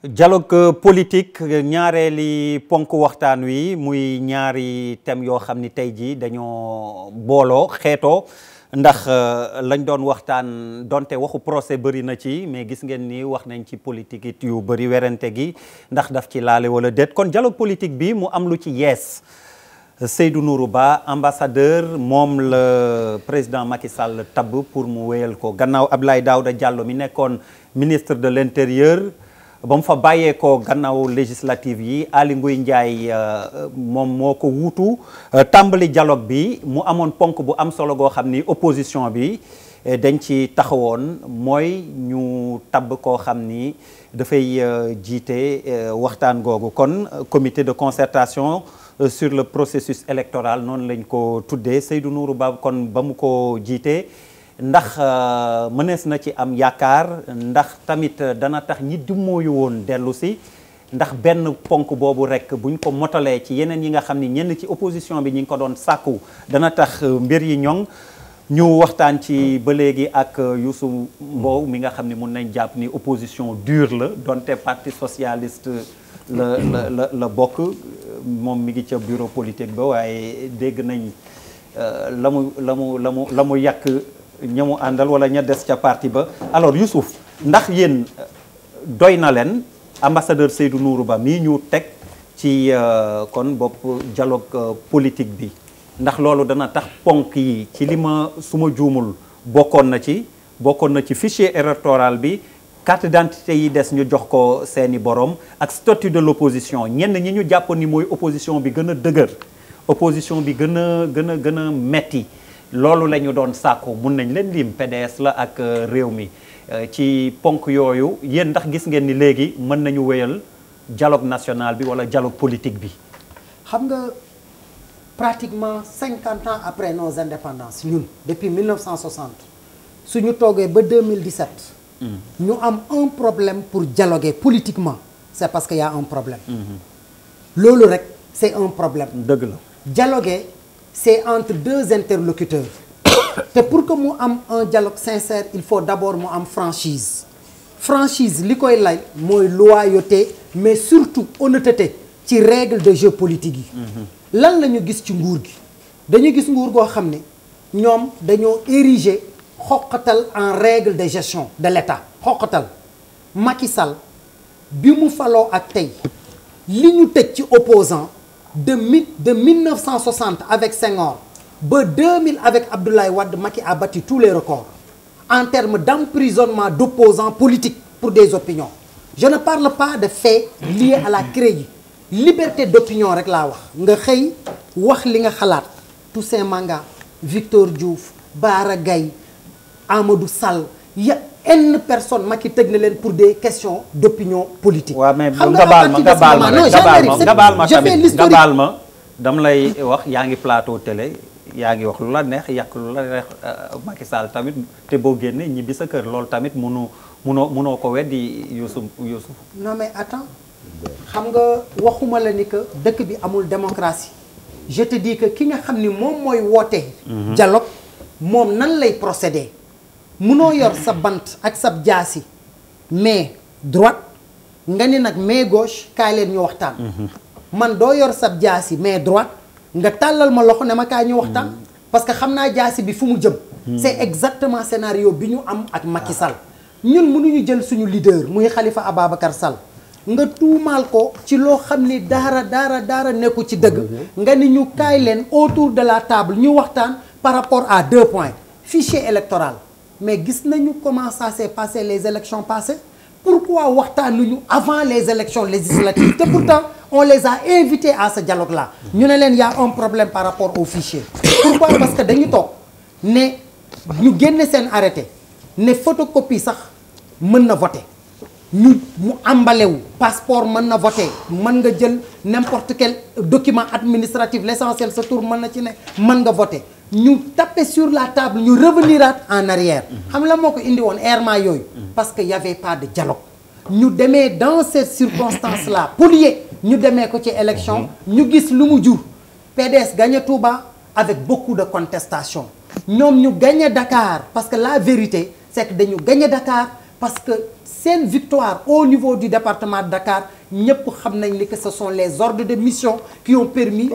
dialogue politique ñaareeli ponk waxtaan wi muy ñaari thèmes yoo xam ni tey jii dañoo booloo xeetoo ndax lañ doon waxtaan donte waxu procès bëri na ci mais gis ngeen ni wax nañ ci politique it yu bëri werante gi ndax daf ci laale wala déet kon dialogue politique bi mu am lu ci yees Seydou Nourou Ba ambassadeur moom la président Macky Sall tabb pour mu wéyal ko gannaaw Abdoulaye Daouda Diallo mi nekkoon ministre de l'intérieur ba mu fa bàyyeekoo gannaaw législative yi Aly Ngouille Ndiaye moom moo ko wuutu tàmbali dialogue bi mu amoon ponk bu am solo goo xam ni opposition bi dañ ci taxawoon mooy ñu tabb koo xam ni dafay jiite waxtaan googu kon comité de concertation sur le processus électoral noonu lañ ko tuddee Seydou Nourou Ba kon ba mu ko jiitee ndax mënees na ci am yaakaar ndax tamit dana tax ñi dummóoyu woon dellu si ndax benn ponk boobu rek buñ ko motalee ci yeneen yi nga xam ni ñenn ci opposition bi ñi ngi ko doon sàkku dana tax mbir yi ñoŋ ñu waxtaan ci ba léegi ak Youssou Mbow mi nga xam ni mun nañ jàpp ni opposition dure la donte parti socialiste la bokk moom mi ngi ca bureau politique ba waaye dégg nañ la mu yàq ña mu àndal wala ña des ca parti ba alors Youssouf ndax yéen doy na leen ambassadeur Seydou Nourou Ba mii ñu teg ci kon bopp dialogue politique bi ndax loolu dana tax ponk yi ci li ma suma juumul bokkoon na ci fichier électoral bi carte d'identité yi des ñu jox ko seeni borom ak statut de l'opposition ñenn ñi ñu jàpp ni mooy opposition bi gën a dëgër opposition bi gën a metti loolu la ñu doon sàkku mun nañ leen lim PDS la ak réew mi ci ponk yooyu yéen ndax gis ngeen ni léegi mën nañu wéyal dialogue national bi wala dialogue politique bi. xam nga pratiquement 50 ans après nos indépendances ñun depuis 1960 suñu toogee ba 2017. ñu am un problème pour dialoguer politiquement c'est parce que y a un problème. loolu rek c'est un problème. dëgg la dialoguer c'est entre deux interlocuteurs te pour que mu am un dialogue sincère il faut d'abord mu am franchise li koy lay mooy loyauté mais surtout honnêteté ci règle de jeu politique yi. lan la ñu gis ci nguur gi dañu gis nguur goo xam ne ñoom dañoo ériger xoqatal en règle de gestion de l'État xoqatal Macky Sall bi mu faloo ak tey li ñu tëj ci opposant de 1960 avec Senghor ba 2000 avec Abdoulaye Wade Macky a battu tous les records en termes d'emprisonnement d'opposants politiques pour des opinions je ne parle pas de faits liés à la CREI liberté d'opinion rek laa wax nga xëy wax li nga xalaat Toussaint Manga Victor Diouf Bara Gaye Amadou Sall une personne Macky tëj na leen pour des questions d'opinion politique. waaw mais nga baal ma dam lay wax yaa ngi plateau télé yaa ngi wax lu la neex yàq lu la neex Macky Sall tamit te boo génnee ñibbi sa kër loolu tamit munoo ko weddi Youssou. non mais attends xam nga waxuma la ni que dëkk bi amul démocratie je te dis que ki nga xam ni moom mooy woote. dialogue moom nan lay procéder. munoo yor sa bant ak sa jaasi main droite nga ni nag main gauche kaay leen ñu waxtaan. man doo yor sa jaasi main droite nga tàllal ma loxo ne ma kaay ñu waxtaan. parce que xam naa jaasi bi fu mu jëm. c'est exactement scénario bi ñu am ak Macky Sall. ñun mënuñu jël suñu leader muy Khalifa Ababacar Sall nga tuumaal ko ci loo xam ni daara nekku ci dëgg. nga ni ñu kaay leen autour de la table ñu waxtaan par rapport à 2 points fichier électoral. mais gis nañu comment ça s'est passé les élections passées pourquoi waxtaanuñu avant les élections législatives te pourtant on les a invités à ce dialogue là ñu ne leen y a un problème par rapport au fichier pourquoi parce que dañu toog ne ñu génne seen arrêté ne photocopie sax mën na voter mu emballé wu passeport mën na voter mën nga jël n'importe quel document administratif l'essentiel sa tour mën na ci ne mën nga voter ñu taper sur la table ñu reveniraat en arrière xam la moo ko indi woon errement yooyu parce que y avait pas de dialogue ñu demee dans cette circonstance là polier ñu demee ko ci élection ñu gis lu mu jur PDS gagné Touba avec beaucoup de contestation ñoom ñu gagné Dakar parce que la vérité c'est que dañu gagné Dakar parce que seen victoire au niveau du département de Dakar ñëpp xam nañ ni que ce sont les ordres de mission qui ont permis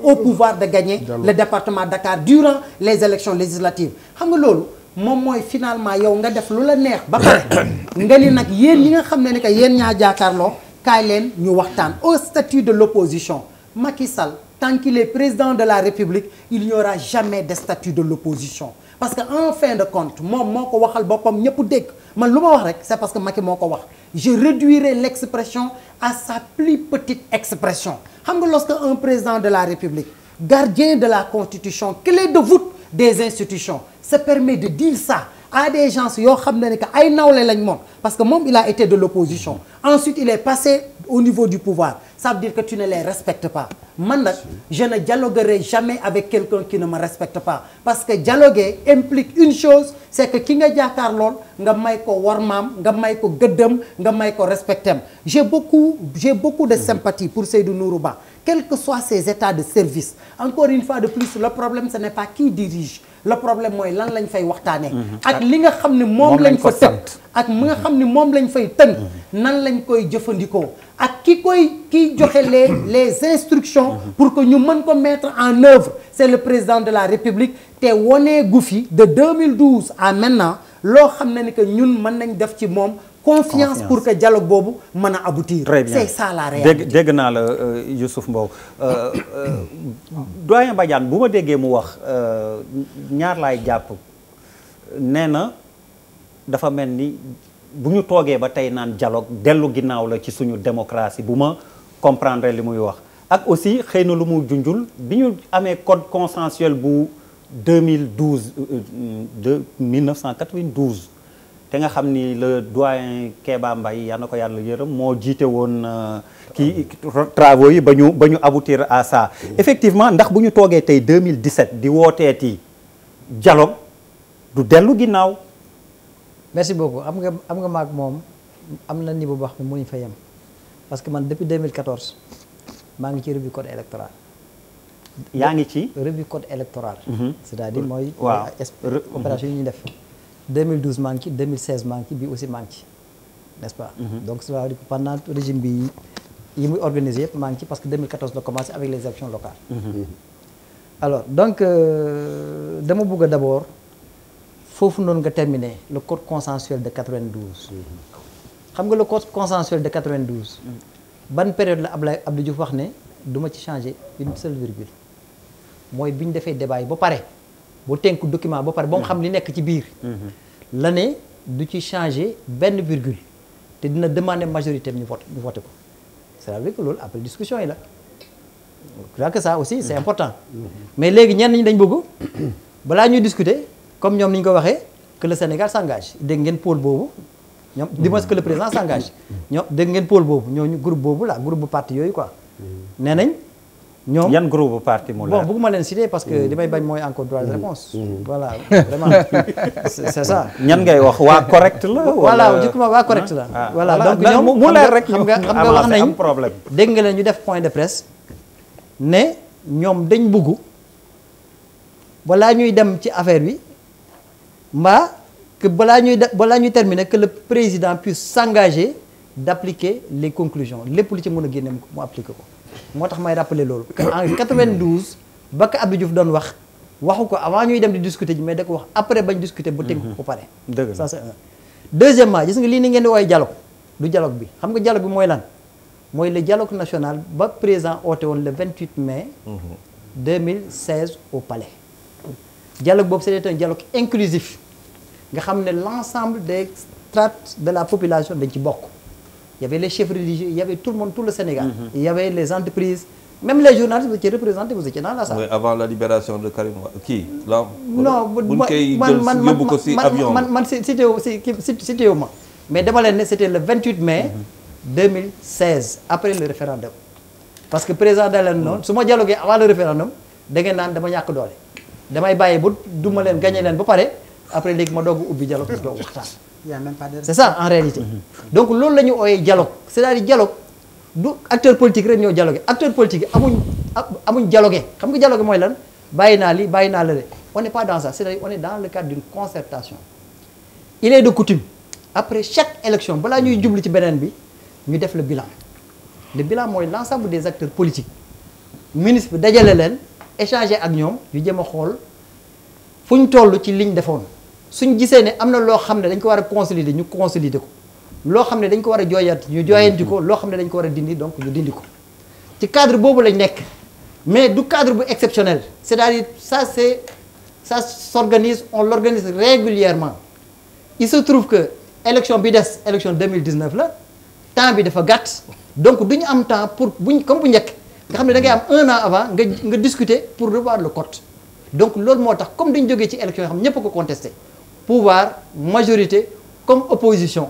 au pouvoir de gagner le département de Dakar durant les élections législatives xam nga loolu moom mooy finalement yow nga def lu la neex ba pare nga ni nag yéen ñi nga xam ne ni que yéen ñaa jàkkaarloo kaay leen ñu waxtaan au statut de l'opposition Macky Sall tant qu'il est président de la République il n'y aura jamais de statut de l'opposition parce que en fin de compte moom moo ko waxal boppam ñëpp dégg man lu ma wax rek c'est parce que Macky moo ko wax je réduirai l'expression à sa plus petite expression xam nga lorsque un président de la République gardien de la Constitution clé de voûte des institutions se permet de dire ça à des gens yoo xam ne que ay nawle lañ moom parce que moom il a été de l'opposition ensuite il est passé au niveau du pouvoir ça veut dire que tu ne les respectes pas man nag je ne dialoguerai jamais avec quelqu'un qui ne me respecte pas parce que dialoguer implique une chose c'est que ki nga jàkkaar lool nga may ko wormaam nga may ko gëddam nga may ko respectem j'ai beaucoup de sympathie pour Seydou Nourou Ba quels que soient ses états de service encore une fois de plus le problème ce n'est pas qui dirige le problème mooy lan lañ fay waxtaanee. ak li nga xam ne moom lañ fa tënk ak mi nga xam ne moom lañ fay tënk nan lañ koy jëfandikoo ak kiy joxe les instructions pour que ñu mën ko mettre en œuvre c'est le président de la République te wonee gu fi de 2012 à maintenant loo xam ne ni que ñun mën nañ def ci moom confiance pour que dialogue boobu mën a aboutir. Très bien. C'est ça la réalité. dégg naa la Youssouf Mbow doyen Badiane bu ma déggee mu wax ñaar laay jàpp nee na dafa mel ni bu ñu toogee ba tey naan dialogue dellu ginnaaw la ci suñu démocratie bu ma comprendre li muy wax ak aussi xëy na lu mu junjul bi ñu amee code consensuel bu 2012 de 1992 te nga xam ni le doyen Kéba Mbaye yal na ko yàlla yërëm moo jiite woon kii travaux yi ba ñu aboutir à ça effectivement ndax bu ñu toogee tey 2017 di wooteeti dialogue du dellu ginnaaw. merci beaucoup am nga maag moom am na niveau boo xam ne mënuñ fa yem parce que man depuis 2014 maa ngi ci revue code électoral. yaa ngi ci revue code électoral. c'est-à-dire mooy. waaw opération yi ñuy def. 2012 maa ngi ci 2016 maa ngi ci bii aussi maa ngi ci n'est-ce pas. donc ça veut dire que pendant régime bi yi muy organisé yëpp maa ngi ci parce que 2014 la commencé avec les élections locales. alors donc dama bëgg d'abord foofu noonu nga terminer le code consensuel de 92. xam nga le code consensuel de 92. ban période la Abdou Diouf wax ne du ma ci changer une seule virgule mooy bi ñu defee débat yi ba pare. bu tënk document ba pare ba mu xam li nekk ci biir. la ne du ci changer benn virgule te dina demander majorité ñu voté ko c'est-à-dire que loolu après discussion yi la. je crois que ça aussi c'est important. mais léegi ñenn ñi dañ bëgg balaa ñuy discuter comme ñoom ni ñu ko waxee que le Sénégal s'engage dégg ngeen pôle boobu ñoom du moins que le président s'engage ñoom dégg ngeen pôle boobu ñooñu groupe boobu la groupe bu parti yooyu quoi nee nañ. ñoom yan groupe parti mu la bon bëgguma leen citer parce que li may bañ mooy encore droit de réponse voilà vraiment c'est ça. ñan ngay wax waa correct la. voilà justement waa correct la. voilà donc ñoom mu leer rek xam nga wax nañ problème. dégg nga leen ñu def point de presse ne ñoom dañ bëgg balaa ñuy dem ci affaire bi mbaa que balaa ñuy terminer que le président puisse s'engager d'appliquer les conclusions lépp lu ci mën a génne mu appliquer ko. moo tax may rappeler loolu que en 92 ba ko Abdou Diouf doon waxu ko avant ñuy dem di discuter ji mais da ko wax après bañ discuter ba tënk ko pare. dëgg ça c'est un. deuxièmement gis nga lii ni ngeen di woowee dialogue du dialogue bi xam nga dialogue bi mooy lan mooy le dialogue national ba président oote woon le 28 mai 2016 au palais. dialogue boobu c'était un dialogue inclusif nga xam ne l'ensemble des strates de la population dañ ci bokk. Il y avait les chefs religieux, il y avait tout le monde, tout le Sénégal. Il y avait les entreprises, même les journalistes vous étiez représentés, vous étiez dans la salle. Oui, avant la libération de Karim Qui là, non, c'était au moins. Mais d'abord, c'était le 28 mai 2016, après le référendum. Parce que le président de l'année, si je dialogué avant le référendum, je vais ñàkk doole. damay bàyyi ba duma leen gagné leen ba pare après léegi ma doog ubbi dialogue pour doog waxtaan. y a même pas de. c'est ça en réalité. donc loolu la ñu ooyee dialogue c'est-à-dire dialogue du acteur politique rek ñoo dialogué acteur politique amuñ dialogué xam nga dialogue mooy lan bàyyi naa li bàyyi naa la de on n'est pas dans ça, c'est-à-dire on est dans le cadre d'une concertation. Il est de coutume après chaque élection balaa ñuy jublu ci beneen bi ñu def le bilan. Le bilan mooy l'ensemble des acteurs politiques ministre bi dajale leen échanger ak ñoom ñu jéem a xool fu ñu toll ci liñ defoon suñ gisee ne am na loo xam ne dañ ko war a consolider ñu consolider ko loo xam ne dañ ko war a jooyanti ñu jooyanti ko loo xam ne dañ ko war a dindi donc ñu dindi ko ci cadre boobu lañ nekk mais du cadre bu exceptionnel c'est-à-dire ça s'organise, on l'organise régulièrement. Il se trouve que élection bi des élection 2019 la temps bi dafa gàtt donc duñu am temps pour comme bu njëkk nga xam ne da ngay am 1 an avant nga discuter pour revoir le code donc loolu moo tax comme dañu jógee ci élection yoo xam ñëpp ko contesté pouvoir majorité comme opposition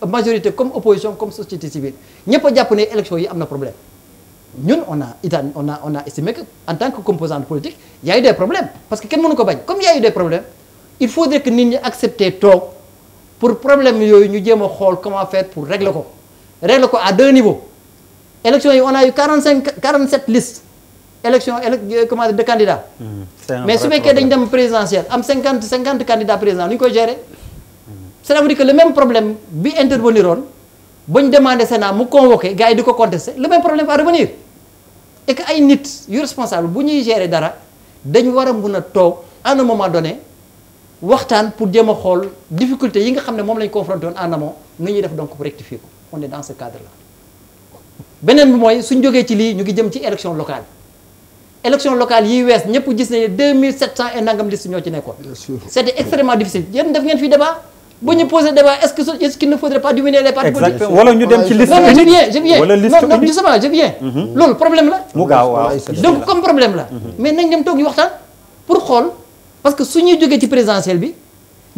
majorité comme opposition comme société civile ñëpp a jàpp ne élection yi am na problème ñun on a estimé que en tant que composante politique il y a eu des problèmes parce que kenn mënu ko bañ comme il y a eu des problèmes il faudrait que nit ñi accepter toog pour problème yooyu ñu jéem a xool comment faire pour régler ko à 2 niveaux élection yi on a eu 47 listes élection comment dire de candidats mais su fekkee dañ dem présidentielle am 50 candidats présidents nu ñu koy gérer cela veut dire que le même problème bi intervenir oon ba ñu demandé Sénat mu convoqué gars yi di ko contester le même problème va revenir et que ay nit yu responsable bu ñuy gérer dara dañ war a mun a toog à un moment donné waxtaan pour jéem a xool difficulté yi nga xam ne moom lañ confronté woon en amont nu ñuy def donc pour rectifier ko on est dans ce cadre là beneen bi mooy suñ jógee ci lii ñu ngi jëm ci élection locale yi wees ñëpp gis nañu 2700 et nangam liste ñoo ci nekkoon c'était extrêmement difficile yéen def ngeen fi débat bu ñu posé débat est-ce qu'il ne faudrait pas diminuer les partis politiques wala ñu dem ci liste non je viens wala liste non justement je viens loolu problème la mu gaaw waaw donc comme problème la mais nañ dem toog yu waxtaan pour xool parce que su ñuy jógee ci présidentielle bi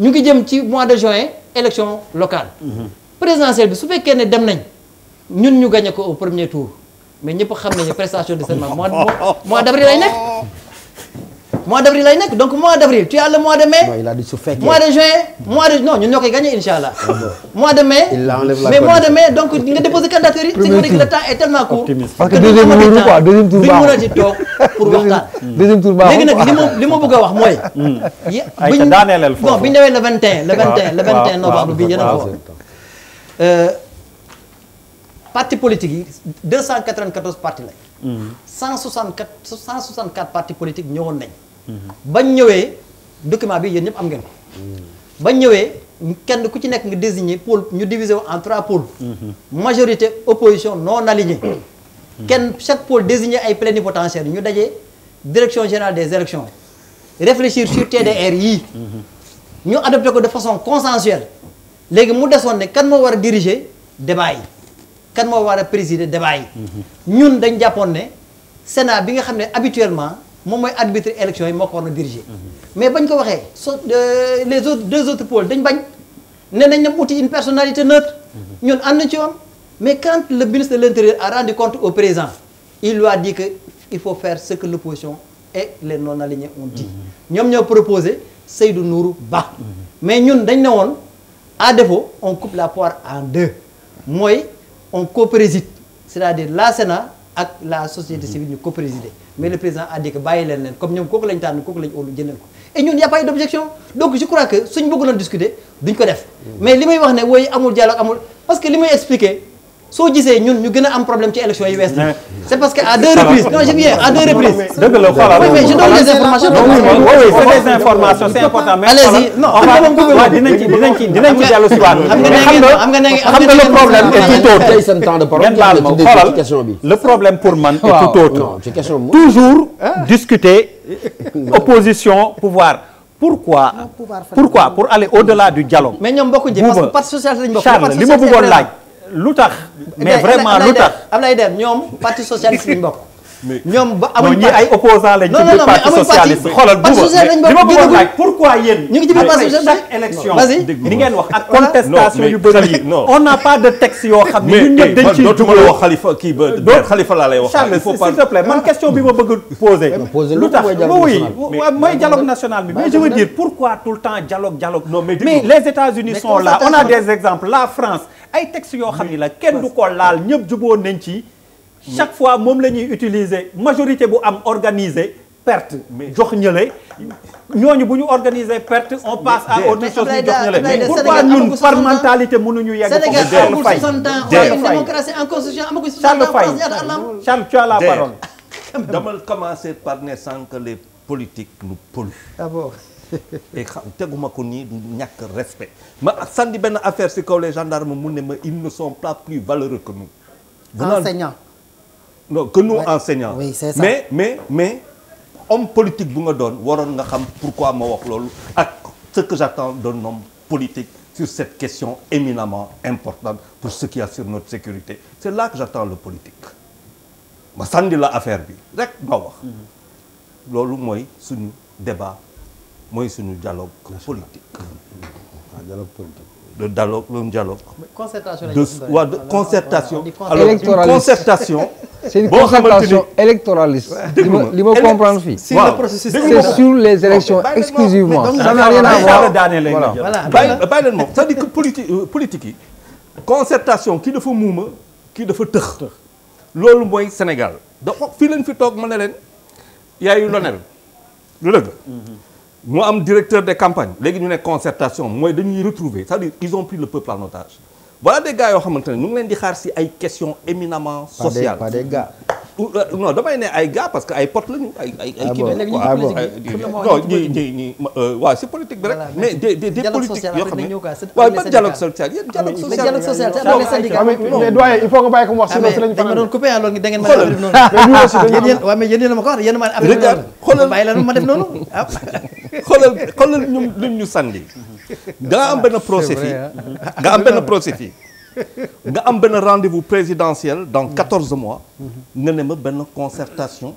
ñu ngi jëm ci mois de juin élection locale présidentielle bi su fekkee ne dem nañ ñun ñu gagné ko au premier tour mais ñëpp xam nañu prestation de serment mois d'avril lay nekk donc mois d'avril tu as le mois de mai mois de juin non ñun ñoo koy gagné inchallah mois de mai mais mois de mai donc nga déposer candidature yi c'est vrai que le temps est tellement court parce que deuxième tour quoi deuxième tour duñ mën a ci toog pour waxtaan deuxième tour baaxul léegi nag li ma bëgg a wax mooy ay daaneelal foofu bon bi ñu demee le 21 novembre bi yéen a ko parti politique yi 294 partis lañ 164 partis politiques ñëwoon nañ bañ ñëwee document bi yéen ñëpp am ngeen ko bañ ñëwee kenn ku ci nekk nga désigner pôle ñu diviser wu en 3 pôles majorité opposition non alignée chaque pôle désigner ay plénipotentiaires ñu dajee direction générale des élections réfléchir sur TDR yii ñu adopté ko de façon consensuelle léegi mu desoon ne kan moo war a diriger débat yi kan moo war a présider débat yi ñun dañ jàppoon ne Sénat bi nga xam ne habituellement moom mooy arbitre élection yi moo ko war a diriger mais bañ ko waxee les autres 2 autres pôles dañ bañ ne nañ dem uti une personnalité neutre ñun ànd nañ ci woon mais quand le ministre de l'Intérieur a rendu compte au président il lui a dit que il faut faire ce que l'opposition et les non alignés ont dit ñoom ñoo proposé Seydou Nourou Ba mais ñun dañ ne woon à défaut on coupe la poire en 2 mooy on co-préside c'est-à-dire la Sénat ak la société civile ñu co-présider mais le président a dit que bàyyi leen comme ñoom kooku lañ tànn kooku lañ óolu jëndal ko et ñun y a pas eu d'objection donc je crois que suñ bëgg loon discuter duñ ko def mais li may wax ne wooy amul dialogue amul parce que li may expliquer soo gisee ñun ñu gën a am problème ci élection yi wees na c'est parce que à 2 reprises non je viens à 2 reprises dëgg la xoolal oui mais je donne des informations oui c'est des informations c'est important mais allez-y non dinañ ci dellu si waat xam nga le problème est tout autre tey seen temps de parole ngeen baal ma xoolal question bi le problème pour man est tout autre non ci question bi toujours discuter opposition pouvoir pourquoi pour aller au-delà du dialogue mais ñoom bokkuñ ci parce que parti socialiste lañ bokk Charles li ma bëggoon laaj lu tax mais vraiment lu tax Ablaye Der ñoom parti socialiste lañ bokk ñoom ba amuñ ñi ay opposants lañ ci biir parti socialiste xoolal bu li ma bëggoon laaj pourquoi yéen ñu ngi ci biir parti socialiste chaque élection vas-y ni ngeen wax ak contestation yu bëri yi on n'a pas de texte yoo xam ne ñun ñëpp dañ ci dootuma la wax Khalifa kii ba Khalifa laa lay wax Charles s'il te plaît man question bi ma bëgg poser lu tax oui mooy dialogue national bi mais je veux dire pourquoi tout le temps dialogue mais les États-Unis sont là on a des exemples la France ay textes yoo xam ni la kenn du ko laal ñëpp juboo nañ ci chaque fois moom la ñuy utiliser majorité bu am organisée perte jox ñële ñooñu bu ñu organiser perte on passe à autre chose ñu jox ñële mais pourquoi ñun par mentalité mënuñu yegg Sénégal Charles amagul Faye 60 ans une démocratie en constitution amagul 60 Charles ans Faye France ñaata am Charles tu as la parole dama commencer par ne sans que les politiques nous polluent. ah bon et xam teguma ko nii du ñàkk respect ma sandi benn affaire si kaw les gendarmes mu ne ma ils ne sont pas plus valeureux que nous. enseignant non que nous Ouais. enseignants. Oui, c'est ça. mais homme politique bu nga doon waroon nga xam pourquoi ma wax loolu ak ce que j'attends d'un homme politique sur cette question éminemment importante pour ce qui assure notre sécurité c'est là que j'attends le politique ma sandi la affaire bi rek ma wax loolu mooy suñu débat mooy suñu dialogue politique dialogue politique. le dialogue concertation de concertation alors une Électoraliste. concertation C'est une boo xamante ni- concertation électoraliste. li ma comprendre fii. si le processus C'est sur les élections bàyyi leen exclusivement. donc, Ça n'a rien à voir. Voilà. voilà bàyyi leen moom c'est-à-dire que politique yi concertation kii dafa muuma kii dafa tëx loolu mooy Sénégal da fii leen fi toog ma ne leen yaayu lonel lu dëgg mu am directeur des campagnes léegi ñu ne concertation mooy dañuy retrouver c'est-à-dire ils ont pris le peuple en otage voilà des gars yoo xamante ne ñu ngi leen di xaar si ay questions éminemment sociales Pas des gars. non damay ne ay gars parce que ay potes lañu ay kii bon? lañu Ah bon? non ñi waaw c'est politique bi rek Voilà, mais des dialogue politiques social yoo après xam dañ ne ñëw quoi, c'est waaw avec ban les dialogue syndicats. social yéen dialogue mais social dialogue social c'est avec les syndicats mais doyen il faut nga bàyyi ko mu wax sinon si lañu dañ ma doon coupé alors da ngeen ma Xoolal. def noonu mais ñu aussi dañu yéen waaw mais yéen a ma ko wax yéen a ma affaire Regarde, xoolal. bàyyi la ma def noonu ah xoolal ñum luñ ñu sandi nga am benn procès fii nga am benn procès fii nga am benn rendez-vous présidentiel dans 14 mois nga ne ma benn concertation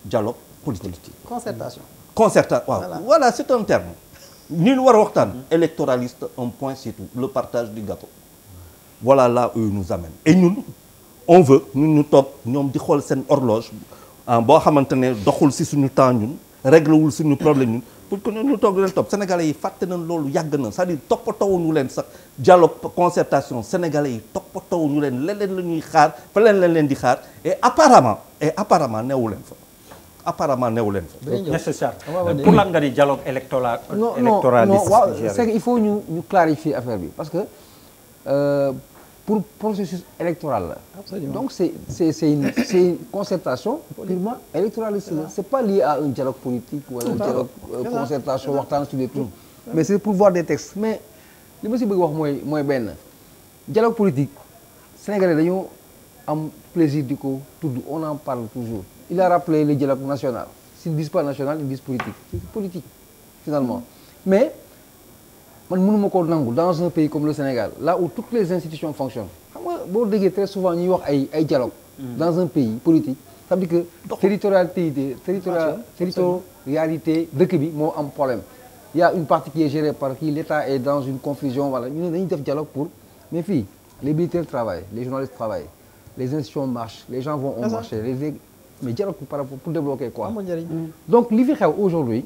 dialogue politique concertation waaw voilà c'est un terme ni lu war a waxtaan électoraliste un point c'est tout le partage du gâteau voilà là où ils nous amènent et ñun on veut ñun ñu toog ñoom di xool seen horloge boo xamante ne doxul si suñu temps ñun réglewul suñu problème ñun pour que ñu toog leen topp sénégalais yi fàtte nañ loolu yàgg na c'est-à-dire toppatawuñu leen sax dialogue concertation sénégalais yi toppatawuñu leen leneen la ñuy xaar fa leen di xaar et apparemment neewu leen fa nécessaire pour lan nga ni dialogue électoraliste waaw c'est qu'il faut ñu clarifier affaire bi parce que pour processus électoral la. Absolument. Donc c'est une concertation purement électoraliste la. C'est pas lié à un dialogue politique wala un dialogue concertation waxtaan sur des trucs. Mais c'est pour voir des textes. Mais li ma si bëgg wax mooy benn dialogue politique sénégalais dañoo am plaisir di ko tudd on en parle toujours. Il a rappelé le dialogue national. S'ils disent pas national, ils disent politique. C'est politique finalement. Mais man mënuma ko nangu dans un pays comme le Sénégal là où toutes les institutions fonctionnent xam nga boo déggee très souvent ñuy wax ay dialogue dans un pays politique ça veut dire que territorialité dëkk bi moo am problème il y a une partie qui est gérée par qui l'État est dans une confusion voilà ñu ne dañuy def dialogue pour mais fii les militaires travaillent les journalistes travaillent les institutions marchent les gens vont au marché mais dialogue par rapport pour débloquer quoi donc li fi xew aujourd'hui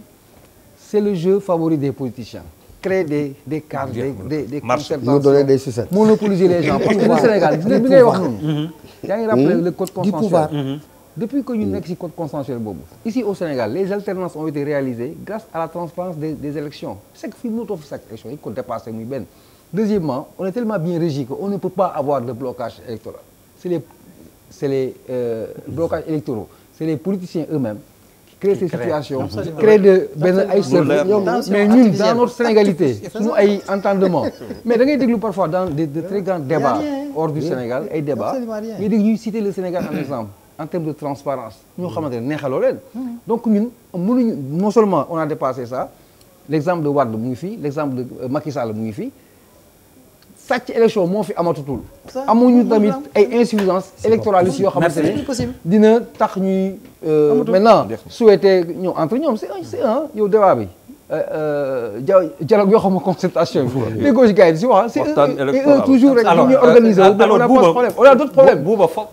c'est le jeu favori des politiciens créer des cadres des concertations monopoliser les gens parce que le Sénégal bi ngay wax noonu yaa ngi rappelé le code consensuel depuis que ñu nekk ci code consensuel boobu ici au Sénégal les alternances ont été réalisées grâce à la transparence des élections c'est que fii mënutoo fi sàcc élection yi ko dépassé muy benn deuxièmement on est tellement bien régi qu'on ne peut pas avoir de blocage électoral c'est les blocages électoraux c'est les politiciens eux-mêmes créer ces situations créer de benn ay mais ñun dans notre sénégalité suñu ay entendement mais da ngay déglu parfois dans de très grands débats hors du Sénégal ay débats mais dégg ñuy citer le Sénégal en exemple en termes de transparence ñoo xamante ne neexaloo leen donc ñun mënuñu non seulement on a dépassé ça l'exemple de Wade mu ngi fii l'exemple de Macky Sall mu ngi fii sàcc élection moo fi amatutul amuñu tamit ay insuffisance électoraliste yoo xamante ne dina tax ñuy maintenant souhaiter ñoom entre ñoom c'est un yow débat bi dialogue yoo xam ne concertation yi les gauche gars yi di si wax c'est toujours rek ñu ñuy organiser on a d'autres problèmes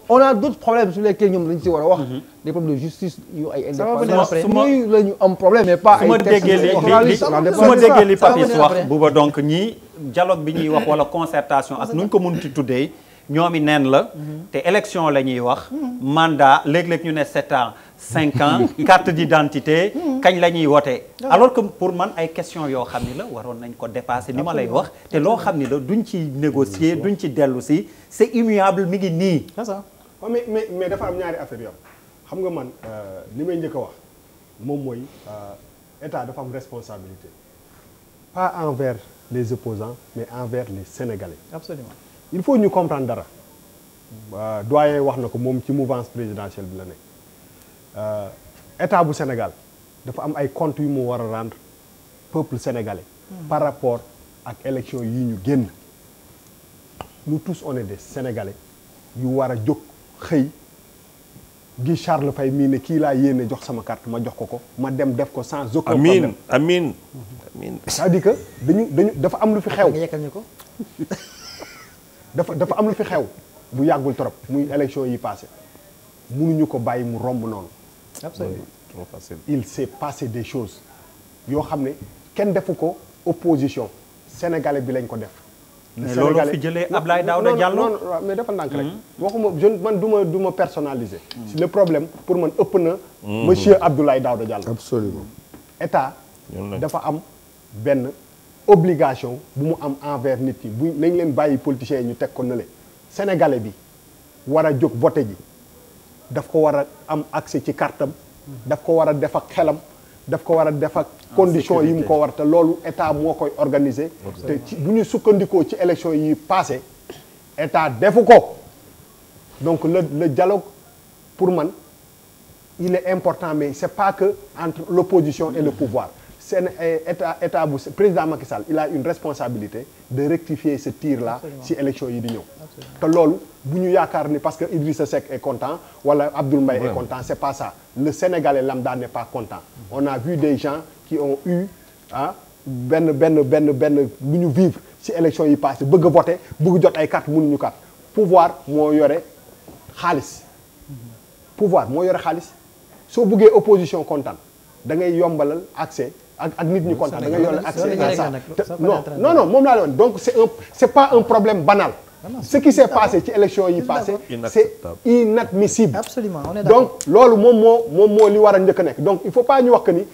on a d'autres problèmes sur lesquels ñoom dañu si war a wax des problèmes de justice yu ay indépendance ñooyu la ñu am problème mais pas ay textes électoralistes su ma déggee li Papis wax Bouba donc ñii dialogue bi ñuy wax wala concertation ak nuñ ko mënti tuddee ñoomi neen la te élection la ñuy wax mandat léeg-léeg ñu ne 7 ans 5 ans carte d'identité kañ la ñuy wote alors que pour man ay question yoo xam ni la waroon nañ ko dépasser ni ma lay wax te loo xam ni la duñ ci négocier duñ ci dellu si c'est immuable mi ngi nii. c'est ça. waaw mais dafa am ñaari affaire yoo xam nga man li may njëkk a wax moom mooy état dafa am responsabilité pas envers les opposants mais envers les Sénégalais. Absolument. Il faut ñu comprendre dara doyen wax na ko moom ci mouvance présidentielle bi la nekk état bu Sénégal dafa am ay comptes yu mu war a rendre peuple sénégalais par rapport ak élection yi ñu génn nous tous on est des Sénégalais yu war a jóg xëy gi Charles Faye mii ne kii laa yéene jox sama carte ma jox ko ma dem def ko sans aucun problème. amiin c'est-à-dire que dañu dafa am lu fi xew. nga yekkal ñu ko. dafa am lu fi xew bu yàggul trop muy élection yi passé mënuñu ko bàyyi mu romb noonu. Absolument. trop facile. Il s'est passé des choses yoo xam ne kenn defu ko opposition sénégalais bi lañ ko def. mais loolu fi jëlee Abdoulaye Daouda Diallo non mais dafa ndànk rek. waxuma man du ma personnaliser. le problème pour man ëpp na. monsieur Abdoulaye Daouda Diallo. Absolument. état dafa am benn obligation bu mu am envers nit yi bu nañ leen bàyyi politiciens yi ñu teg ko nële sénégalais bi war a jóg voté ji daf ko war a am accès ci kartam daf ko war a def ak xelam daf ko war a def ak condition yi mu ko war te loolu état moo koy organiser te ci bu ñu sukkandikoo ci élection yi passé état defu ko donc le dialogue pour man il est important mais c'est pas que entre l'opposition et le pouvoir seen état bu président Macky Sall il a une responsabilité de rectifier ce tir là si élection yi di ñëw te loolu bu ñu yaakaar ni parce que Idrissa Seck est content wala Abdoul Mbaye est content c'est pas ça le Sénégalais lambda n'est pas content on a vu des gens qui ont eu benn lu ñu vivre si élection yi passé bëgg a voter bëgg jot ay carte mënuñu carte pouvoir moo yore xaalis soo bëggee opposition kontaan da ngay yombalal accès ak nit ñi kontaan da ngay yombalal accès à ça non moom laa la woon donc c'est pas un problème banal ce qui s'est passé ci élection yi passé c'est inadmissible. Absolument, on est d'accord. Donc loolu moom moo li war a njëkk a nekk donc il faut pas ñu wax que ni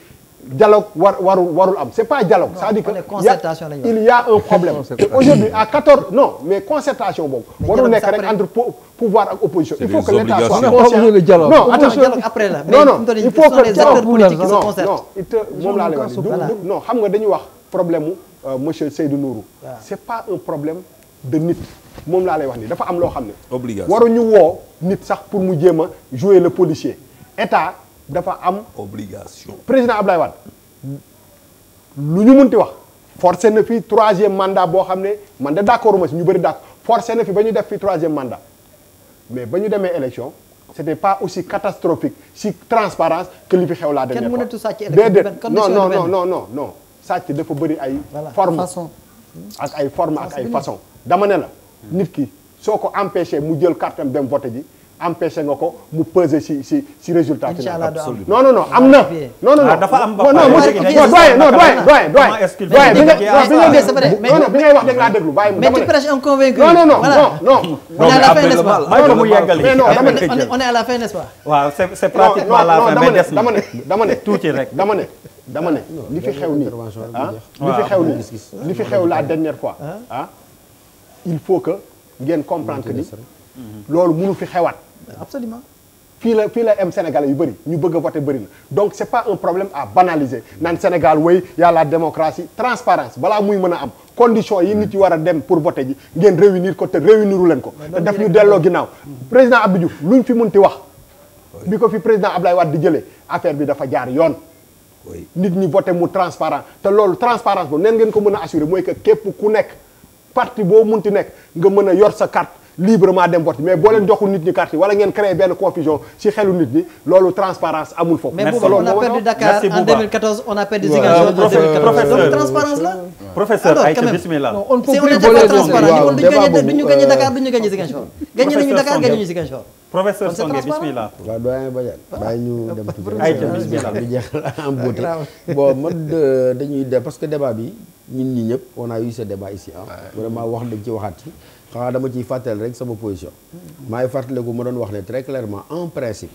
dialogue warul am c'est pas dialogue c'est-à-dire que il y a un problème aujourd'hui à 14 non mais concertation boobu warul nekk rek entre pouvoir ak opposition il faut que l'État soit conscient non attention après la non il faut que les acteurs politiques qui se concertent moom laa lay wax non xam nga dañuy wax problème mu monsieur Seydou Nourou c'est pas un problème de nit moom laa lay wax ni dafa am loo xam ne obligation waruñu woo nit sax pour mu jéem a jouer le policier état dafa am obligation président Abdoulaye Wade lu ñu munti wax forcé na fi 3e mandat boo xam ne man de d'accord ma si ñu bëri d'accord forcé na fi ba ñu def fi 3e mandat mais ba ñu demee élection c'était pas aussi catastrophique si transparence que li fi xew laa dernière fois déedéet non sàcc dafa bëri ay forme ak ay forme ak ay façon dama ne la nit ki soo ko empêché mu jël cartam dem voté ji empêché nga ko mu peser si résultat final non am na non dafa am doyen bi ngay wax dëgg laa déglu bàyyi mu mais tu prêches un convaincu non on est à la fin n'est-ce pas on est à la fin n'est-ce pas waaw c'est pratiquement la fin mais des na dama ne tuuti rek dama ne li fi xew nii li fi xew la dernière fois il faut que ngeen comprendre que ni loolu mënu fi xewaat absolument fii la am Sénégalais yu bëri ñu bëgg a voter bëri na donc c'est pas un problème à banaliser naan Sénégal wéy y a la démocratie transparence balaa muy mën a am conditions yi nit yi war a dem pour voter ji ngeen réunir ko te réuniru leen ko te def ñu delloo ginnaaw président Abdou Diouf luñ fi munti wax bi ko fi président Abdoulaye Wade di jëlee affaire bi dafa jaar yoon nit ñi voter mu transparent te loolu transparence boobu neen ngeen ko mën a assurer mooy que képp ku nekk parti boo munti nekk nga mën a yor sa carte librement dem vote mais boo leen joxul nit ñi carte yi wala ngeen créer benn confusion ci xelu nit ñi loolu transparence amul foofu. mais Bouba on a perdu Dakar en 2014 on a perdu Ziguinchor en 2014 donc transparence la. professeur Aïcha bismillah. si on n'était pas transparent duñu gagné Dakar duñu gagné Ziguinchor. gagné nañu Dakar gagné ñu Ziguinchor. professeur Songué bismillah. waaw doyen Badiane bàyyi ñu dem tuuti. Aïcha bismillah ñu jeexal en beauté. bon man dañuy dem parce que débat bi ñun ñi ñëpp on a eu ce débat ici vraiment wax dañ ci waxaat ci. xanaa dama ciy fàttali rek sama position. maa ngi fàttaliku ma doon wax ne très clairement en principe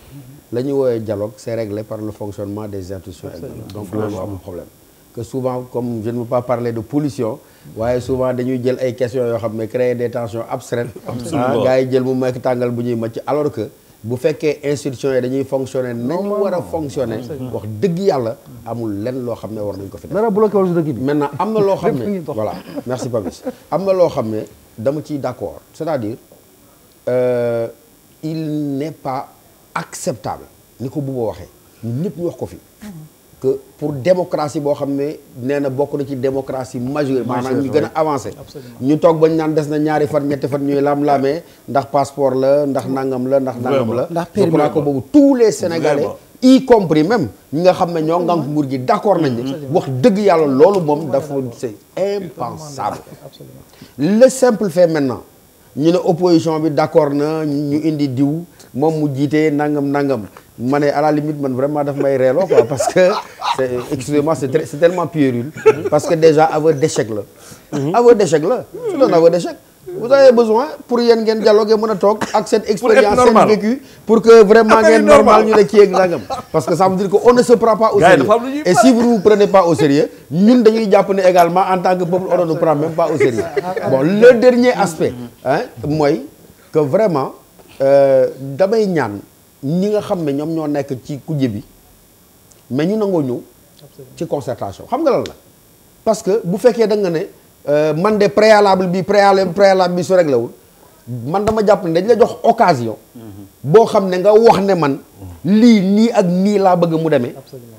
la ñuy woowee dialogue c'est réglé par le fonctionnement des institutions elles-mêmes. Donc loolu amul problème. Que souvent comme je ne veux pas parler de pollution waaye souvent dañuy jël ay questions yoo xam ne créer des tensions abstraites. gars yi jël mu mekk tàngal bu ñuy màcc alors que bu fekkee institutions yi dañuy fonctionner nañu war a fonctionner wax dëgg yàlla amul lenn loo xam ne war nañ ko fi def. dara bloqué wala dëkk bi. maintenant am na loo xam ne voilà merci Papis am na loo xam ne dama ciy d'accord c'est-à-dire il n'est pas acceptable ni ko Bouba waxee ñun ñëpp ñu wax ko fi que pour démocratie boo xam ne nee na bokk na ci démocratie majeure maanaam ñu gën a avancé ñu toog bañ naan des na ñaari fan ñetti fan ñuy lam-lamee ndax passeport la ndax nangam la ndax nangam la je crois que boobu tous les Sénégalais y compris même ñi nga xam ne ñoo ngànk nguur gi d'accord nañ ne wax dëgg yàlla loolu moom dafa c'est impensable le simple fait maintenant ñu ne opposition bi d'accord na ñu indi diw moom mu jiitee nangam ma ne à la limite man vraiment daf may reeloo quoi parce que c'est excusez-moi c'est tellement puéril parce que déjà aveu d'échec la aveu d'échec la c'est un aveu d'échec vous avez besoin pour yéen ngeen dialoguer mën a toog ak seen expérience seen vécu pour que vraiment ngeen normal ñu ne kii ak nangam parce que ça veut dire que on ne se prend pas au sérieux et si vous ne vous prenez pas au sérieux ñun dañuy jàpp ne également en tant que peuple on ne nous prend même pas au sérieux bon le dernier aspect mooy que vraiment damay ñaan ñi nga xam ne ñoom ñoo nekk ci kujje bi mais ñu nangoo ñëw ci concertation xam nga lan la parce que bu fekkee da nga ne man de préalable bi su réglé wul man dama jàpp ne dañ la jox occasion boo xam ne nga wax ne man lii nii ak nii laa bëgg mu demee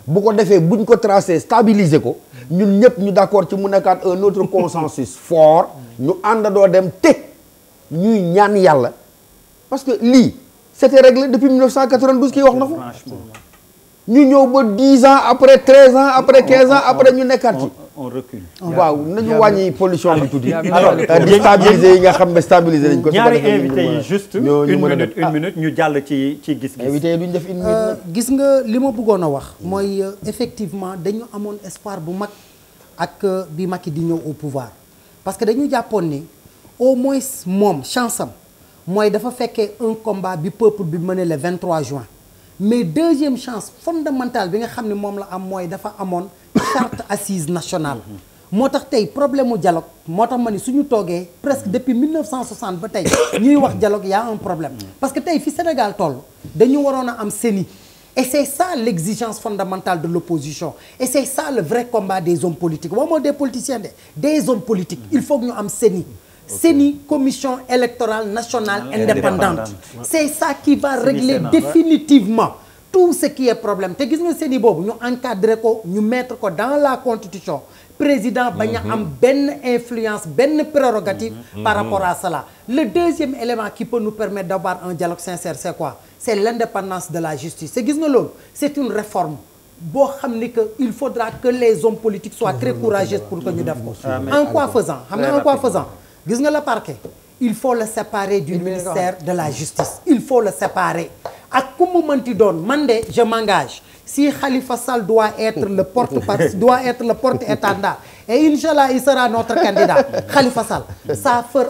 bu ko defee buñ ko tracé stabiliser ko ñun ñëpp ñu d'accord ci mu nekkaat un autre consensus fort ñu àndandoo dem te ñuy ñaan yàlla parce que lii c'était réglé depuis 1992 kii wax na ko ñu ñëw ba 10 ans après 13 ans après 15 ans après ñu nekkaat ci on recule. waaw nañu wàññi pollution bi tuuti. alors déstabiliser yi nga xam ne stabiliser nañ ko. ñaari invité yi juste une minute ñu jàll ci gis-gis. invité yi duñ def une minute. gis nga li ma bëggoon a wax. mooy effectivement dañu amoon espoir bu mag ak bi Macky di ñëw au pouvoir parce que dañu jàppoon ni au moins moom chance am mooy dafa fekkee un combat bi peuple bi mené le 23 juin mais deuxième chance fondamentale bi nga xam ne moom la am mooy dafa amoon charte assise nationale moo tax tey problème mu dialogue moo tax ma ni suñu toogee presque depuis 1960 ba tey ñuy wax dialogue y a un problème parce que tey fi Sénégal toll dañu waroon a am CENI et c'est ça l'exigence fondamentale de l'opposition et c'est ça le vrai combat des hommes politiques wax moo des politiciens des hommes politiques il faut que ñu am CENI CENI, Commission électorale nationale indépendante. C'est ça qui va régler définitivement tout ce qui est problème. Te gis nga CENI boobu ñu encadrer ko ñu mettre ko dans la constitution président bañ a am benn influence benn prérogative par rapport à cela. Le deuxième élément qui peut nous permettre d'avoir un dialogue sincère c'est quoi? C'est l'indépendance de la justice. Te gis nga loolu c'est une réforme boo xam ni que il faudra que les hommes politiques soient très courageux pour que ñu def ko. En quoi faisant? Xam nga en quoi faisant? Gis nga le parquet il faut le séparer du ministère de la justice il faut le séparer ak ku mu mënti doon man de je m'engage si Khalifa Sall doit être le porte-étendard et Inch'Allah il sera notre candidat Khalifa Sall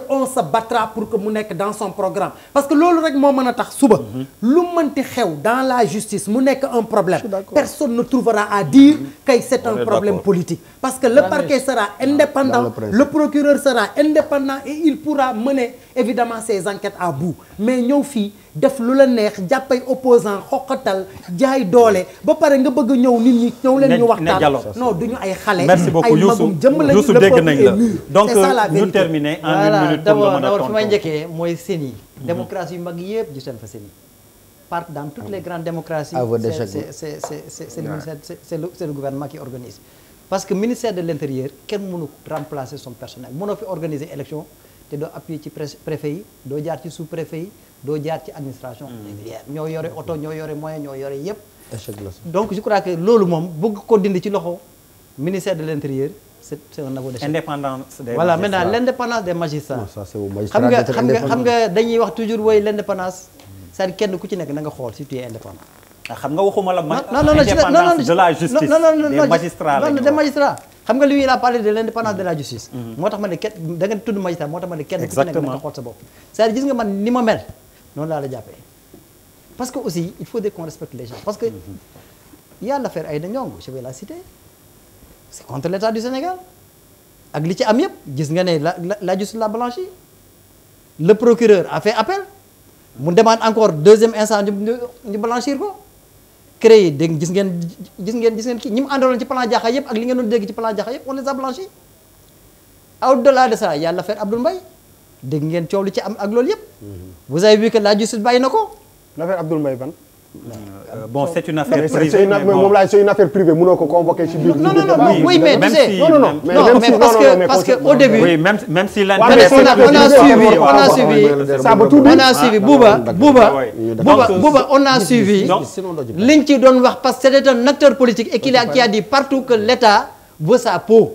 on se battra pour que mu nekk dans son programme parce que loolu rek moo mën a tax suba lu mënti xew dans la justice mu nekk un problème personne ne trouvera à dire que c'est un problème politique parce que le parquet sera indépendant le procureur sera indépendant et il pourra mener évidemment ses enquêtes à bout mais ñëw fii def lu la neex jàppay opposant xoqatal jaay doole ba pare nga bëgg ñëw nit ñi ñëw leen ñu waxtaan non duñu ay xale merci beaucoup Youssou dégg nañ la donc ñu terminer en une minute d'abord fi may njëkkee mooy CENI démocratie yu mag yëpp gis nañ fa CENI part dans toutes les grandes démocraties c'est le gouvernement qui organise parce que ministère de l'intérieur kenn mënu remplacer son personnel mënoo fi organiser élection te doo appuyer ci préfet yi doo jaar ci sous-préfet yi doo jaar ci administration régulière ñoo yore oto ñoo yore moyen ñoo yore yëpp donc je crois que loolu moom bëgg ko dindi ci loxo ministère de l'intérieur c'est un aveu d'échec. Indépendance des voilà magistrats. Maintenant l'indépendance des magistrats xam nga dañuy wax toujours woy l'indépendance c'est-à-dire kenn ku ci nekk na nga xool si tu es indépendant xam nga waxuma la indépendance de la justice des magistrats des magistrats xam nga lui il a parlé de l'indépendance de la justice moo tax ma ne kenn da nga tudd magistrat moo tax ma ne kenn ku ci nekk na nga xool sa bopp c'est-à-dire gis nga man ni ma mel noonu laa la jàppee parce que aussi il faut qu'on respecte les gens parce que il y a l'affaire Aïda Ndiongue je vais la citer c'est contre l'État du Sénégal ak li ci am yëpp gis nga ne la justice l'a blanchi le procureur a fait appel mu demande encore deuxième instance ñu blanchir ko créé dégg gis ngeen kii ñi mu àndaloon ci plan Diakha yëpp ak li ngeen doon dégg ci plan Diakha yëpp on les a blanchis au-delà de ça il y a l'affaire Abdoul Mbaye dégg ngeen coow li ci am ak loolu yëpp vous avez vu que la justice bàyyi na ko l'affaire Abdoul Mbaye ban bon c'est une affaire privée c'est une affaire privée mënoo ko convoquer ci biir. non oui mais tu sais non mais parce que au début. oui même si on a suivi Bouba on a suivi liñ ci doon wax parce que c'était un acteur politique et qui a dit partout que l'État veut sa peau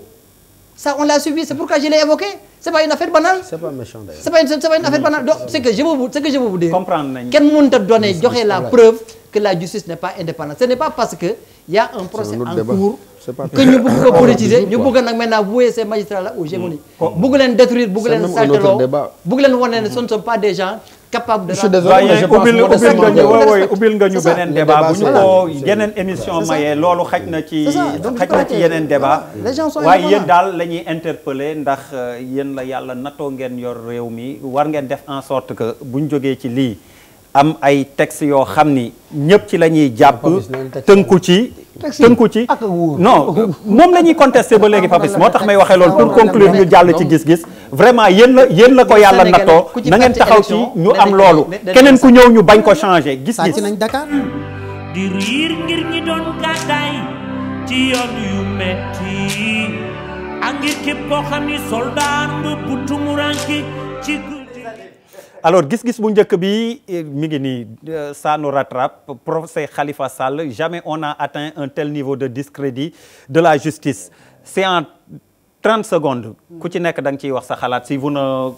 ça on l'a suivi c'est pourquoi je l'ai évoqué c'est pas une affaire banale. c'est pas méchant d'ailleurs. c'est pas une affaire banale donc c'est que je veux vous dire. comprendre nañ kenn mënut a donner joxe la preuve que la justice n'est pas indépendante ce n'est pas parce que y a un procès en cours que ñu bëgg ko politiser ñu bëgg nag maintenant vouer ces magistrats là aux gémonies. bëgg leen détruire bëgg leen salteloo bëgg leen wane ne ce ne sont pas des gens capables de. je suis désolé mais je pense ubbil nga ñu beneen débat bu ñu ko yeneen émission mayee loolu xaj na ci yeneen débat waaye yéen daal la ñuy interpeller ndax yéen la yàlla natoo ngeen yor réew mi war ngeen def en sorte que bu ñu jógee ci lii am ay textes yoo xam ni ñëpp ci la ñuy jàpp tënku ci non moom la ñuy contesté ba léegi Papis moo tax may waxee loolu pour conclure ñu jàll ci gis-gis vraiment yéen la ko yàlla nattoo na ngeen taxaw ci ñu am loolu keneen ku ñëw ñu bañ ko changer gis-gis nañ Dakar di riir ngir ñi doon gàddaay ci yoon yu metti ak ngir képp koo xam ni soldat nga bu tumuranke ci alors gis-gis bu njëkk bi mi ngi nii ça nous rattrape procès Khalifa Sall jamais on a atteint un tel niveau de discrédit de la justice c'est en 30 secondes ku ci nekk da nga ciy wax sa xalaat si vous ne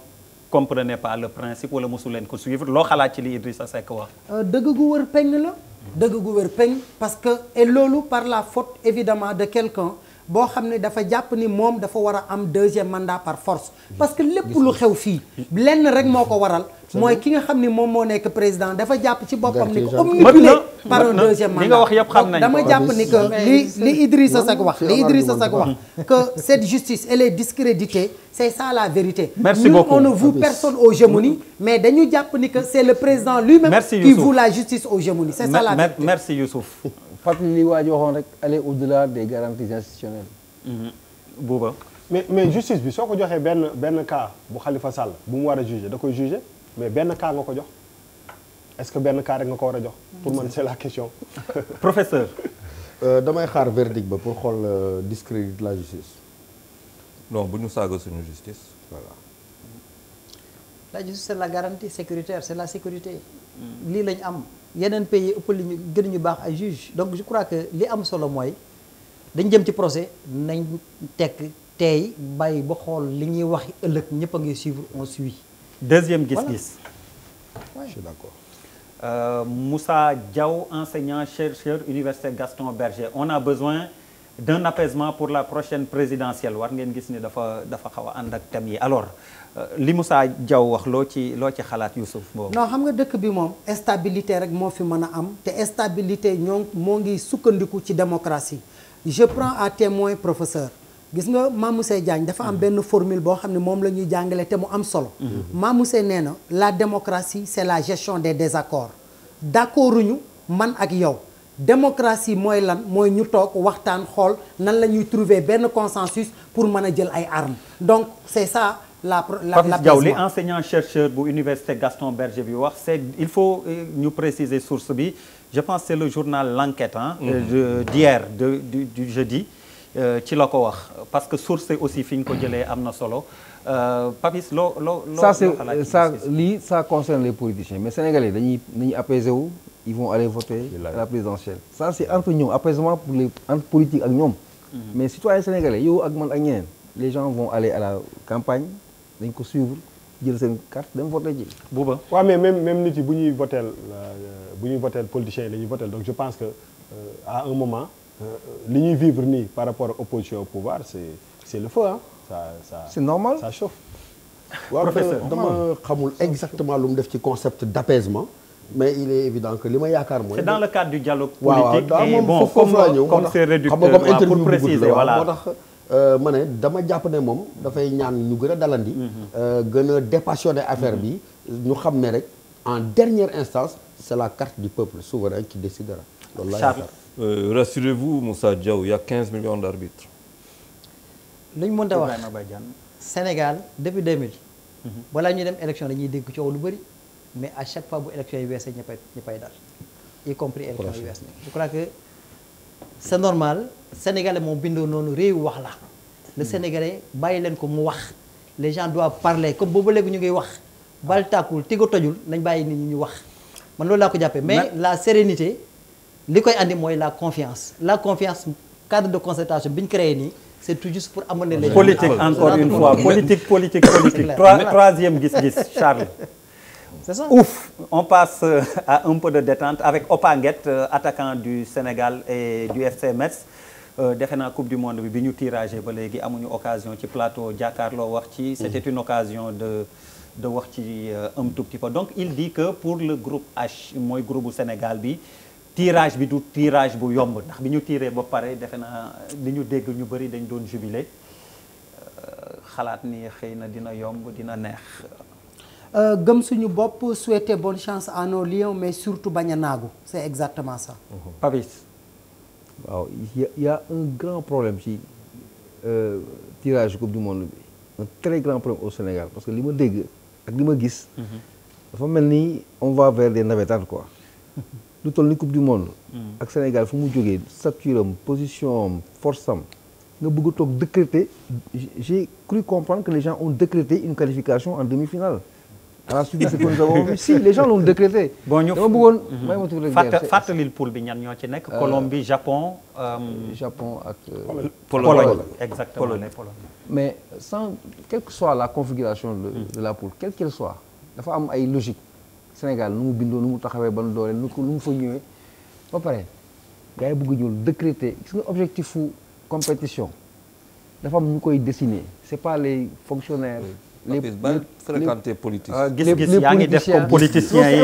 comprenez pas le principe wala mosu leen ko suivre loo xalaat ci li Idrissa Seck wax. dëgg gu wër peng la dëgg gu wër peng parce que et loolu par la faute évidemment de quelqu'un boo xam ne dafa jàpp ni moom dafa war a am deuxième mandat par force parce que lépp lu xew fii lenn rek moo ko waral mooy ki nga xam ni moom moo nekk président dafa jàpp ci boppam ni ko omnibulé par un deuxième mandat li nga wax yëpp xam nañ ko dama jàpp ni que li Idrissa Seck wax que cette justice elle est discréditée c'est ça la vérité. Merci beaucoup. On ne voue personne aux gémonies mais dañu jàpp ni que c'est le président lui-même qui voue la justice aux gémonies c'est ça la vérité. Merci Youssouf. fàttali li waa ji waxoon rek aller au-delà des garanties institutionnelles. Bouba. mais justice bi soo ko joxee benn cas bu Khalifa Sall bu mu war a juger da koy juger mais benn cas nga ko jox est-ce que benn cas rek nga ko war a jox pour man c'est la question. Professeur. damay xaar verdict ba pour xool discrédit de la justice. non bu ñu saaga suñu justice. voilà. la justice c'est la garantie sécuritaire c'est la sécurité. lii lañ am. yeneen pays ëpp li ñu gën ñu baax ay juge donc je crois que li am solo mooy dañ jëm ci procès nañ tekk tey bàyyi ba xool li ñuy wax ëllëg ñëpp a ngi suivre on suit. deuxième gis-gis. je suis d'accord. Moussa Diaw enseignant chercheur Université Gaston Berger on a besoin d'un apaisement pour la prochaine présidentielle war ngeen gis ni dafa xaw a ànd ak thème yi alors li Moussa Diaw wax loo ci xalaat Youssouf boobu. non xam nga dëkk bi moom stabilité rek moo fi mën a am te stabilité moo ngi sukkandiku ci démocratie je prends à témoin professeur gis nga Mamoussé Diagne dafa am benn formule boo xam ne moom la ñuy jàngale te mu am solo. Mamoussé nee na la démocratie c'est la gestion des désaccords d'accorduñu man ak yow. démocratie mooy lan mooy ñu toog waxtaan xool nan la ñuy trouver benn consensus pour mën a jël ay armes donc c'est ça Papis Diaw li enseignant chercheur bu université Gaston Berger bi wax c'est il faut ñu préciser source bi je pense c'est le journal L'Enquête d'hier du jeudi ci la ko wax parce que source aussi fi ñu ko jëlee am na solo Papis loo ça concerne les politiciens mais sénégalais dañuy apaiser wu ils vont aller voter à la présidentielle ça c'est entre ñoom apaisement pour les entre politique ak ñoom mais citoyens sénégalais yow ak man ak ñeneen les gens vont aller à la campagne dañ ko suivre jël seen carte dem voter ji Bouba waaw mais même nit yi bu ñuy voter politiciens yi la ñuy voter donc je pense que à un moment li ñuy vivre nii par rapport à opposition au pouvoir c'est le feu hein ça c'est normal ça chauffe waaw dama xamul exactement lu mu def ci concept d'apaisement mais il est évident que li ma yaakaar mooy. c'est dans le cadre du dialogue waaw politique. waaw et bon comme c'est réducteur, xam nga comme interview pour préciser voilà. moo tax ma ne dama jàpp ne moom dafay ñaan ñu gën a dalandi. gën a dépassionné affaire bi ñu xam ne rek en dernière instance c'est la carte du peuple souverain qui décidera. loolu laa yaakaar. Rassurez-vous Moussa Diaw, il y a 15 millions d'arbitres. lu ñu mënta wax Sénégal depuis 2000. balaa ñuy dem élection dañuy dégg coow lu bëri mais à chaque fois bu élection yi weesee ñëppay dal y compris élection yi wees na je crois que c'est normal sénégalais moom bindoo noonu réew wax la le sénégalais bàyyi leen ko mu wax les gens doivent parler comme boobu léegi ñu ngi wax bal tàkkul tigo tojul nañ bàyyi nit ñi ñu wax man loolu laa ko jàppee mais la sérénité li koy andi mooy la confiance cadre de concertation bi ñu créé nii c'est tout juste pour amener les gens politique encore une fois politique troisième gis-gis Charles. C'est ça. Ouf, on passe à un peu de détente avec Opanguette, attaquant du Sénégal et du FC Metz. Defe naa Coupe du Monde bi ñu tiragé ba léegi amuñu occasion ci plateau jàkkaarloo wax ci. C'était une occasion de wax ci un tout petit peu. Donc il dit que pour le groupe H mooy groupe bu Sénégal bi tirage bi du tirage bu yomb ndax bi ñu tiré ba pare defe naa li ñu dégg ñu bëri dañ doon jubilé xalaat ni xëy na dina yomb dina neex. gëm suñu bopp souhaiter bonne chance à nos lions mais surtout bañ a naagu c'est exactement ça. Papis. waaw il y a un grand problème ci tirage coupe du monde bi un très grand problème au Sénégal parce que li ma dégg ak li ma gis. dafa mel ni on va vers des navétanes quoi. lu toll ni coupe du monde. ak Sénégal fu mu jógee stature am position am force am nga bëgg a toog décréter j'ai cru comprendre que les gens ont décrété une qualification en demi-finale. à la suite de ce que nous avons vu si les gens l'ont décrété. bon ñu dama bëggoon. fàttalil poule bi ñan ñoo ci nekk. Colombie Japon. Japon ak. Pologne exactement Pologne. mais sans quelle que soit la configuration de la poule quelle qu'elle soit dafa am ay logique Sénégal nu mu bindoo nu mu taxawee ban doole nu mu fa ñëwee ba pare gars yi bëgg ñëw décréter gis nga objectif fu compétition dafa am ñu koy dessiner c'est pas les fonctionnaires. les fréquentés politiques. gis-gis yaa ngi def comme politiciens yi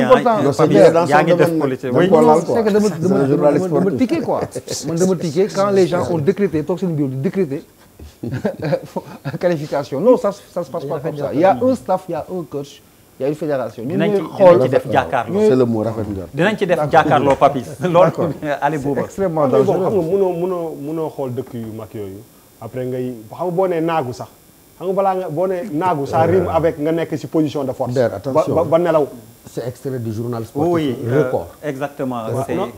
yaa ngi def politique. c'est que dama tiqué quoi man dama tiqué quand les gens ont décrété toog seen bureau di décréter qualification non ça se passe pas comme ça il y a un staff il y a un coach il y a une fédération. dinañ ci def jàkkaarloo. c'est le mot rafet njort. dinañ ci def jàkkaarloo Papis. loolu Ali Bouba. extrêmement dangereux. dangereux. xam nga mënoo xool dëkk yu mag yooyu après ngay xam nga boo nee naagu sax xam nga balaa nga boo nee naagu ça rime avec nga nekk ci position de force. attention ba nelaw. c'est extrait du journal sportif. oui Record. exactement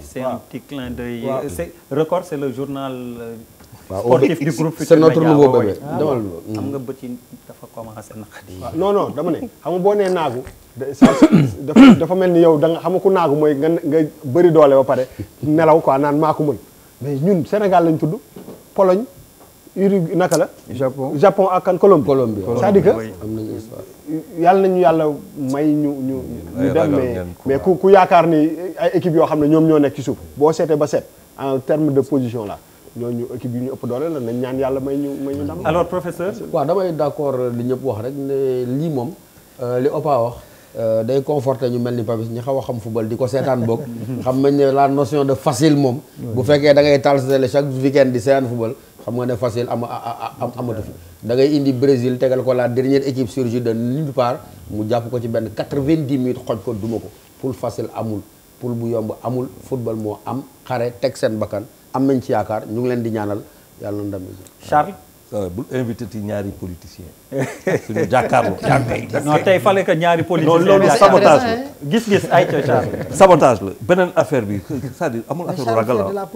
c'est un petit clin d'œil. waaw c'est Record c'est le journal. sportif du groupe Futurs c'est notre Médias, nouveau oui. bébé. demal xam nga bët yi dafa commencé naqari. non dama ne xam nga boo nee naagu dafa mel ni yow da nga xam nga ku naagu mooy nga bëri doole ba pare nelaw quoi naan maa ko mën mais ñun Sénégal lañ tudd Pologne Uruguay naka la. Japon ak kan Colombie. c'est-à-dire que am nañu histoire. yàlla nañu yàlla may ñu dem mais ku yaakaar ni ay équipe yoo xam ne ñoom ñoo nekk ci suuf boo seetee ba seet en terme de position là ñooñu équipe yi ñu ëpp doole la nañ ñaan yàlla may ñu ndam. alors professeur. waaw damay d'accord li ñëpp wax rek ne lii moom li Opa wax day conforter ñu mel ni Papis ñi xaw a xam football di ko seetaan boog. xam nañ ne la notion de facile moom. bu fekkee da ngay taal sa télé chaque week-end di seetaan football xam nga ne facile amatu fi. da ngay indi Brésil tegal ko la dernière équipe surgie de nulle part mu jàpp ko ci benn 90 minutes xoj ko duma ko poule facile amul poule bu yomb amul football moo am xare teg seen bakkan. am nañ ci yaakaar ñu ngi leen di ñaanal yàlla na ndam Charles. bul invité ci ñaari politiciens. suñu jàkkaarloo. non tey fallait que ñaari politiciens. non loolu sabotage la. gis-gis ay ca Charles. sabotage la beneen affaire bi c'est-à-dire amul affaire ragal la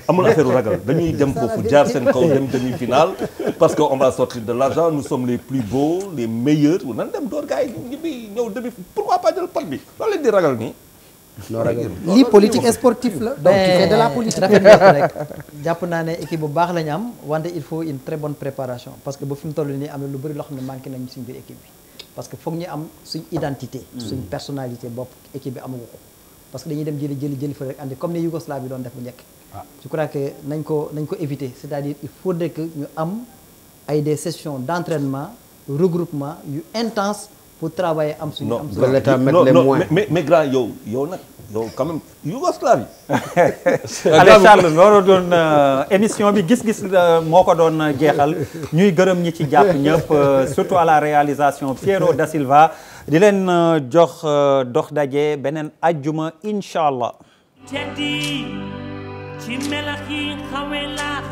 amul affaire ragal dañuy dem foofu jaar seen kaw dem demi-finale parce que on va sortir de l'argent nous sommes les plus beaux les meilleurs nan dem door gars yi ñëw demi pourquoi pas jël pot bi loolu leen di ragal nii. lii politique sportive la. donc tu fais de la politique. rek jàpp naa ne équipe bu baax la ñu am wante il faut une très bonne préparation parce que ba fi mu toll nii am na lu bëri loo xam ne manqué nañ suñ biir équipe bi parce que foog ñu am suñ identité. suñ personnalité bopp équipe bi amagu ko parce que dañuy dem jëli fa rek andi comme ni Yougoslavie doon def bu njëkk. je crois que nañ ko éviter c'est-à-dire il faudrait que ñu am ay des sessions d'entraînement regroupement yu intense pour travailler am suñu am que l'État mette les moyens. mais grand yow nag yow quand même Yougoslavie. Allez Charles loolu doon émission bi gis-gis moo ko doon jeexal ñuy gërëm ñi ci jàpp ñëpp surtout à la réalisation Piero da Silva di leen jox dox daje beneen ajjuma incha allah. teddi ci melax yi xawe laax